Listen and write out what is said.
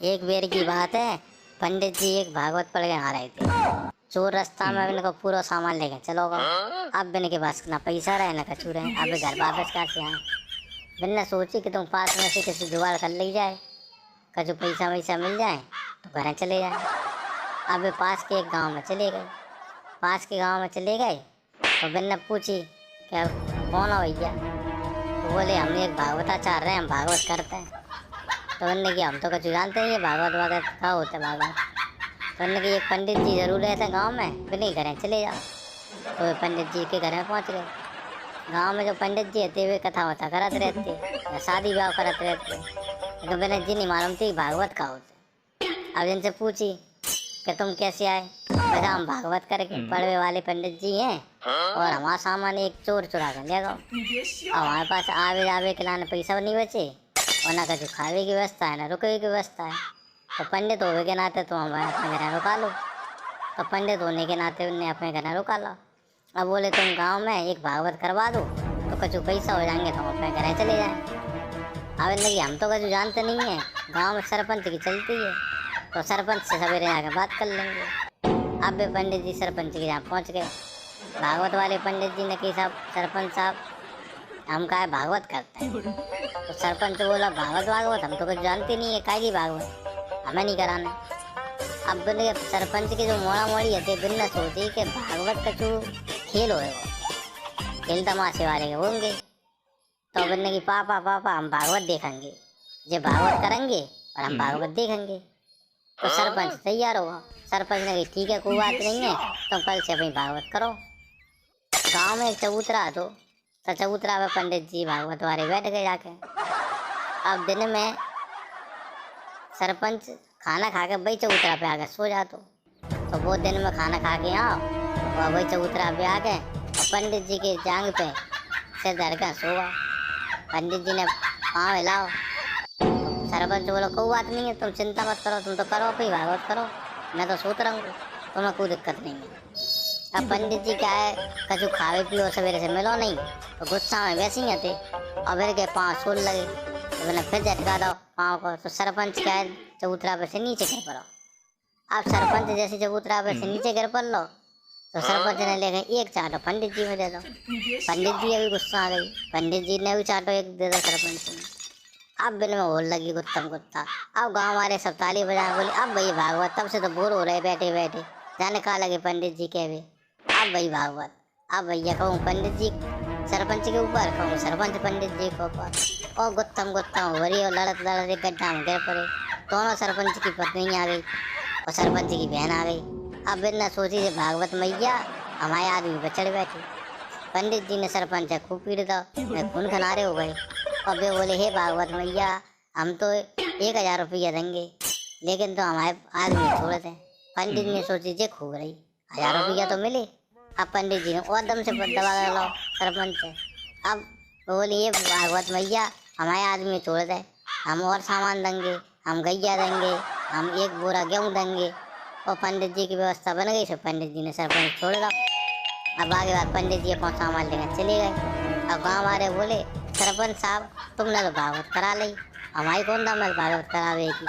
एक बेर की बात है, पंडित जी एक भागवत पढ़ के आ रहे थे। चोर रास्ता में इनको पूरा सामान लेके चलोगा। अब इनके पास ना पैसा रहे ना कछु रहे, अब घर वापस कैसे आए। मैंने सोची कि तुम पास में से किसी जुगाड़ कर ली जाए, कछु पैसा वैसा मिल जाए तो घर चले जाए। अब पास के एक गांव में चले गए। पास के गांव में चले गए तो मैंने पूछी क्या कौन हो भैया, तो बोले हम एक भागवताचार्य हैं, हम भागवत करते हैं। तो उन्होंने कि हम तो कुछ जानते नहीं है भागवत वागवत क्या होता है भागवत। तो उन्होंने कि एक पंडित जी जरूर रहते हैं गाँव में, बिना घर चले जाओ। तो वे पंडित जी के घर में पहुँच गए। गांव में जो पंडित जी थे वे कथा वथा करते रहते या शादी ब्याह करते रहते, लेकिन मैंने जी नहीं मालूम थी भागवत का होते। अब इनसे पूछी कि तुम कैसे आए, वैसा हम भागवत करके पढ़वे वाले पंडित जी हैं और हमारा सामान एक चोर चुरा कर ले गया। अब हमारे पास आवे जावे के लाने पैसा नहीं बचे और ना कछु खावे की व्यवस्था है ना रुकवे की व्यवस्था है। तो पंडित होने के नाते तुम हमारे अपने घर रुका लो। तो पंडित होने के नाते उन्हें अपने घर रुका लो। अब बोले तुम गांव में एक भागवत करवा दो तो कछु पैसा हो जाएंगे, तुम अपने घर चले जाए। अब इन्हें हम तो कछु जानते नहीं है, गांव में सरपंच की चलती है, तो सरपंच से सवेरे आकर बात कर लेंगे। अब वे पंडित जी सरपंच के यहाँ पहुँच गए। भागवत वाले पंडित जी ने कही साहब सरपंच साहब हम का भागवत करते हैं। तो सरपंच बोला भागवत भागवत हम तो कुछ जानते नहीं है, कायगी भागवत हमें नहीं कराना। अब बोले सरपंच के जो मोड़ा मोड़ी है बिना सोची कि भागवत कछु खेल होएगा, खेल तमाशे वाले के होंगे। तो बोलने की पापा पापा हम भागवत देखेंगे, जो भागवत करेंगे और हम भागवत देखेंगे। तो सरपंच तैयार होगा। सरपंच ने कही ठीक है कोई बात नहीं है, तुम कल से अपनी भागवत करो। गांव में एक चबूतरा तो चबूतरा में पंडित जी भागवत वाले बैठ गए जाके। अब दिन में सरपंच खाना खा के वही चबूतरा पे आ गए सो जा। तो वो दिन में खाना खा के आओ और वही चबूतरा पे आ गए और पंडित जी के जांग पे से धर कर सो गए। पंडित जी ने पाँव हिलाओ। सरपंच बोलो कोई बात नहीं है, तुम चिंता मत करो, तुम तो करो अपनी भागवत करो, मैं तो सोच रहा हूँ, तुम्हें कोई दिक्कत नहीं है। अब पंडित जी क्या है कछु खावे पियो सवेरे से मिलो नहीं, तो गुस्सा में वैसे ही थे और फिर के पाँव सोल लगे। तो मैंने फिर झटका दो पाँव को। तो सरपंच क्या है चबूतरा पे से नीचे गिर पड़ो। अब सरपंच जैसे चबूतरा पे से नीचे गिर पड़ लो तो सरपंच ने ले गए एक चाटो पंडित जी में दे दो। पंडित जी अभी गुस्सा आ गई, पंडित जी ने भी चाटो एक दे दो सरपंच ने। अब बिल में होल लगी गुत्तम गुत्ता। अब गांव वाले सब ताली बजाए बोले अब भाई भागवत, तब से तो बोर हो रहे बैठे बैठे, जाने कहा लगे पंडित जी के भी अब भाई भागवत। अब भैया कहूँ पंडित जी सरपंच के ऊपर, कहूँ सरपंच पंडित जी के ऊपर, और गुत्तम गुत्तम हो रही और लड़त लड़त एक गड्ढा में गिर पड़े। दोनों सरपंच की पत्नी आ गई और सरपंच की बहन आ गई। अब बिना सोची भागवत मैया हमारे आदमी पर चढ़ बैठे। पंडित जी ने सरपंच खूब पीट दो, खून खनारे हो गए। और वे बोले हे भागवत मैया हम तो 1000 रुपया देंगे लेकिन तो हमारे आदमी छोड़ दें। पंडित ने सोची जे खूब रही 1000 रुपया तो मिले। अब पंडित जी ने और दम से दबा लो सरपंच से। अब बोले ये भागवत मैया हमारे आदमी छोड़ दे, हम और सामान देंगे, हम गैया देंगे, हम 1 बोरा गेहूँ देंगे। और पंडित जी की व्यवस्था बन गई। तो पंडित जी ने सरपंच छोड़ दो। अब आगे बात पंडित जी अपना सामान लेकर चले गए। अब गाँव वाले बोले सरपंच साहब तुमने तो भागवत करा ली, हमारी कौन दाम भागवत करावे की।